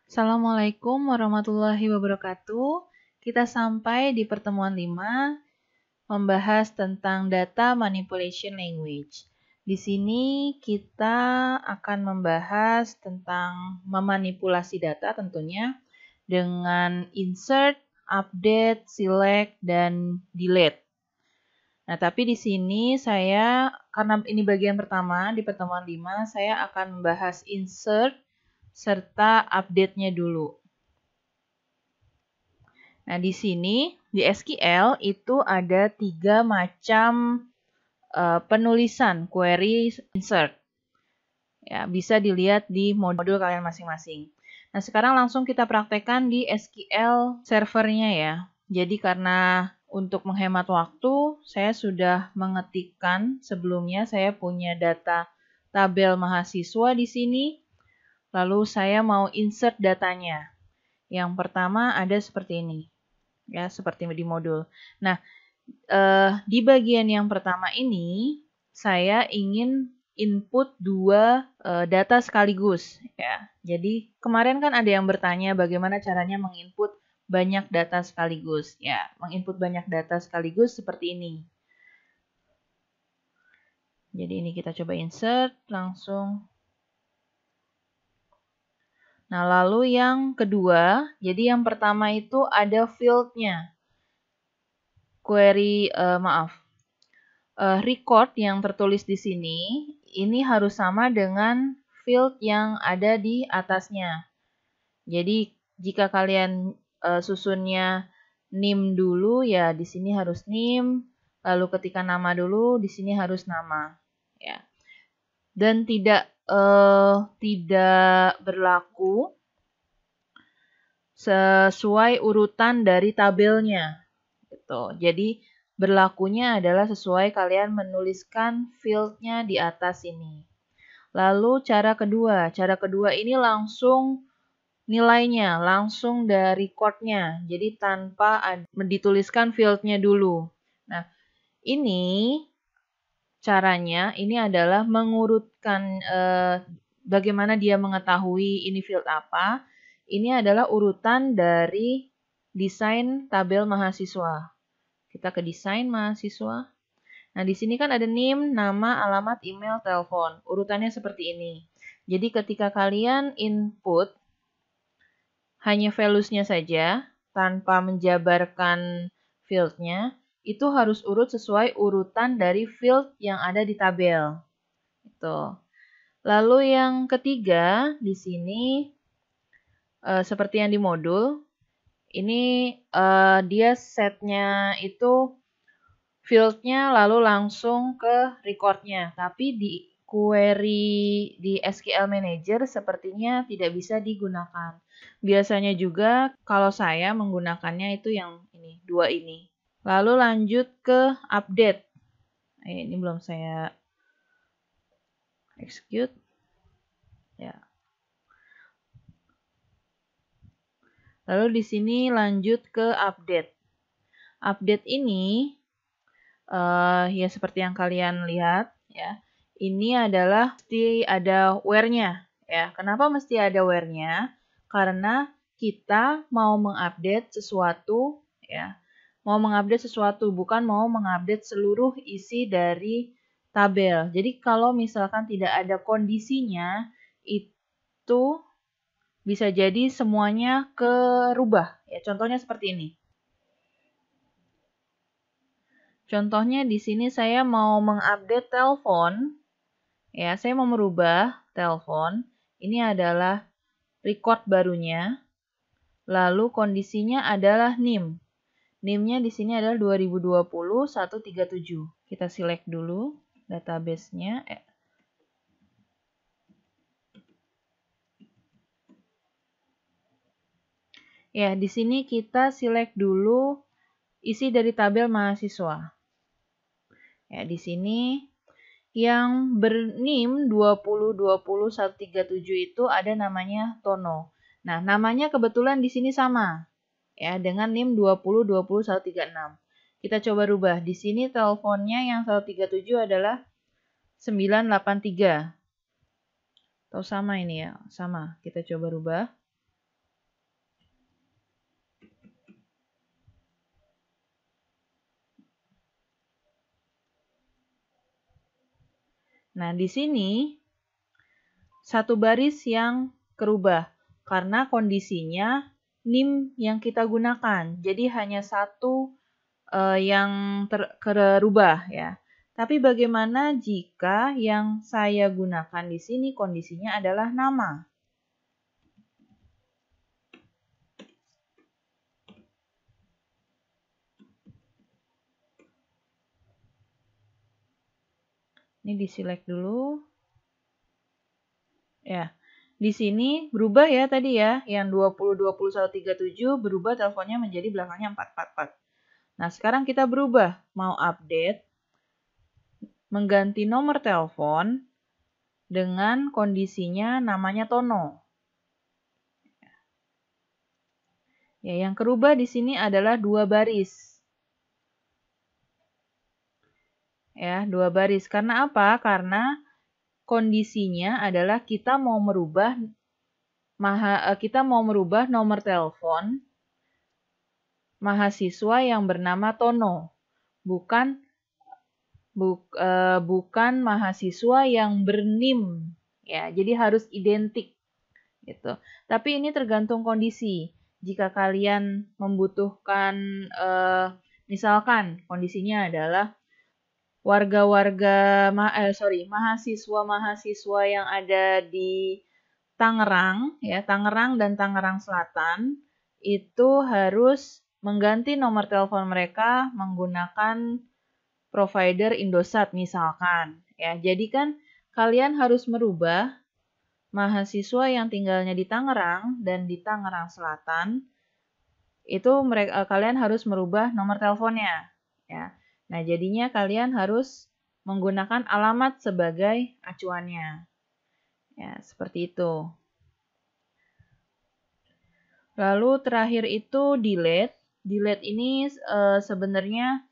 Assalamualaikum warahmatullahi wabarakatuh. Kita sampai di pertemuan 5, membahas tentang data manipulation language. Di sini kita akan membahas tentang memanipulasi data tentunya dengan insert, update, select, dan delete. Nah, tapi di sini karena ini bagian pertama di pertemuan 5, saya akan membahas insert serta update-nya dulu. Nah, di sini di SQL itu ada 3 macam penulisan query insert. Ya, bisa dilihat di modul kalian masing-masing. Nah, sekarang langsung kita praktekkan di SQL servernya ya. Jadi karena untuk menghemat waktu, saya sudah mengetikkan sebelumnya saya punya data tabel mahasiswa di sini. Lalu saya mau insert datanya. Yang pertama ada seperti ini. Ya, seperti di modul. Nah, di bagian yang pertama ini, saya ingin input 2 data sekaligus. Ya. Jadi, kemarin kan ada yang bertanya bagaimana caranya menginput banyak data sekaligus. Ya, menginput banyak data sekaligus seperti ini. Jadi, ini kita coba insert langsung. Nah, lalu yang kedua, jadi yang pertama itu ada field-nya. Record yang tertulis di sini, ini harus sama dengan field yang ada di atasnya. Jadi, jika kalian susunnya name dulu, ya di sini harus name, lalu ketika nama dulu, di sini harus nama. Ya. Dan tidak berlaku sesuai urutan dari tabelnya. Gitu. Jadi, berlakunya adalah sesuai kalian menuliskan field-nya di atas ini. Lalu cara kedua ini langsung nilainya, langsung dari record-nya. Jadi tanpa dituliskan field-nya dulu. Nah, ini caranya, ini adalah mengurutkan bagaimana dia mengetahui ini field apa. Ini adalah urutan dari desain tabel mahasiswa. Kita ke desain mahasiswa. Nah, di sini kan ada name, nama, alamat, email, telepon. Urutannya seperti ini. Jadi ketika kalian input hanya values-nya saja, tanpa menjabarkan field-nya, itu harus urut sesuai urutan dari field yang ada di tabel. Itu. Lalu yang ketiga, di sini seperti yang di modul, ini dia setnya itu field-nya lalu langsung ke record-nya. Tapi di query di SQL Manager sepertinya tidak bisa digunakan. Biasanya juga kalau saya menggunakannya itu yang ini, 2 ini. Lalu lanjut ke update. Ini belum saya execute. Ya. Lalu di sini lanjut ke update. Update ini ya seperti yang kalian lihat ya. Ini adalah mesti ada where-nya ya. Kenapa mesti ada where-nya? Karena kita mau mengupdate sesuatu ya. Mau mengupdate sesuatu, bukan mau mengupdate seluruh isi dari tabel. Jadi kalau misalkan tidak ada kondisinya, itu bisa jadi semuanya kerubah. Ya, contohnya seperti ini. Contohnya di sini saya mau mengupdate telepon. Ya, saya mau merubah telepon. Ini adalah record barunya. Lalu kondisinya adalah NIM. NIM-nya di sini adalah 2020-137. Kita select dulu database-nya. Ya, di sini kita select dulu isi dari tabel mahasiswa. Ya, di sini yang berNIM 2020-137 itu ada namanya Tono. Nah, namanya kebetulan di sini sama ya dengan NIM 2020-136. Kita coba rubah. Di sini teleponnya yang 137 adalah 983. Atau sama ini ya, sama. Kita coba rubah. Nah, di sini satu baris yang kerubah karena kondisinya NIM yang kita gunakan. Jadi hanya satu yang kerubah ya. Tapi bagaimana jika yang saya gunakan di sini kondisinya adalah nama? Ini di-select dulu. Ya. Di sini berubah ya tadi ya, yang 202137 berubah teleponnya menjadi belakangnya 444. Nah, sekarang kita berubah, mau update, mengganti nomor telepon dengan kondisinya namanya Tono. Ya, yang kerubah di sini adalah 2 baris. Ya, 2 baris. Karena apa? Karena kondisinya adalah kita mau merubah nomor telepon mahasiswa yang bernama Tono, bukan mahasiswa yang bernim. Ya, jadi harus identik gitu. Tapi ini tergantung kondisi. Jika kalian membutuhkan misalkan kondisinya adalah mahasiswa-mahasiswa yang ada di Tangerang, ya, Tangerang dan Tangerang Selatan, itu harus mengganti nomor telepon mereka menggunakan provider Indosat misalkan. Ya, jadi kan kalian harus merubah mahasiswa yang tinggalnya di Tangerang dan di Tangerang Selatan, itu kalian harus merubah nomor teleponnya. Ya. Nah, jadinya kalian harus menggunakan alamat sebagai acuannya. Ya, seperti itu. Lalu terakhir itu delete. Delete ini sebenarnya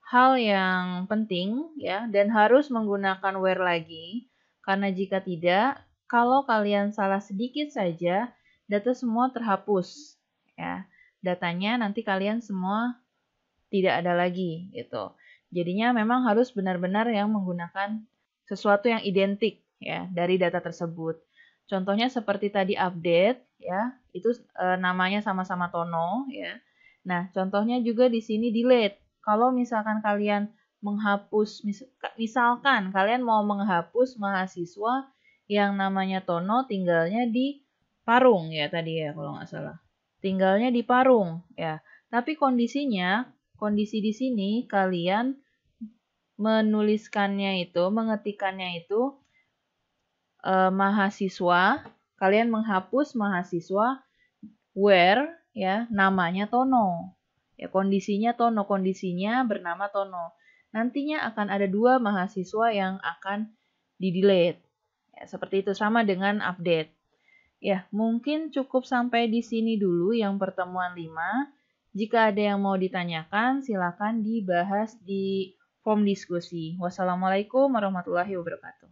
hal yang penting ya dan harus menggunakan where lagi. Karena jika tidak, kalau kalian salah sedikit saja, data semua terhapus. Ya. Datanya nanti kalian semua tidak ada lagi gitu. Jadinya memang harus benar-benar yang menggunakan sesuatu yang identik ya dari data tersebut. Contohnya seperti tadi update ya, itu namanya sama-sama Tono ya. Nah, contohnya juga di sini delete. Kalau misalkan kalian menghapus misalkan kalian mau menghapus mahasiswa yang namanya Tono tinggalnya di Parung ya tadi ya kalau nggak salah. Tinggalnya di Parung ya. Tapi kondisi di sini kalian mengetikannya itu mahasiswa, kalian menghapus mahasiswa where ya namanya Tono. Ya kondisinya bernama Tono. Nantinya akan ada 2 mahasiswa yang akan di-delete. Ya, seperti itu sama dengan update. Ya, mungkin cukup sampai di sini dulu yang pertemuan 5. Jika ada yang mau ditanyakan, silakan dibahas di form diskusi. Wassalamualaikum warahmatullahi wabarakatuh.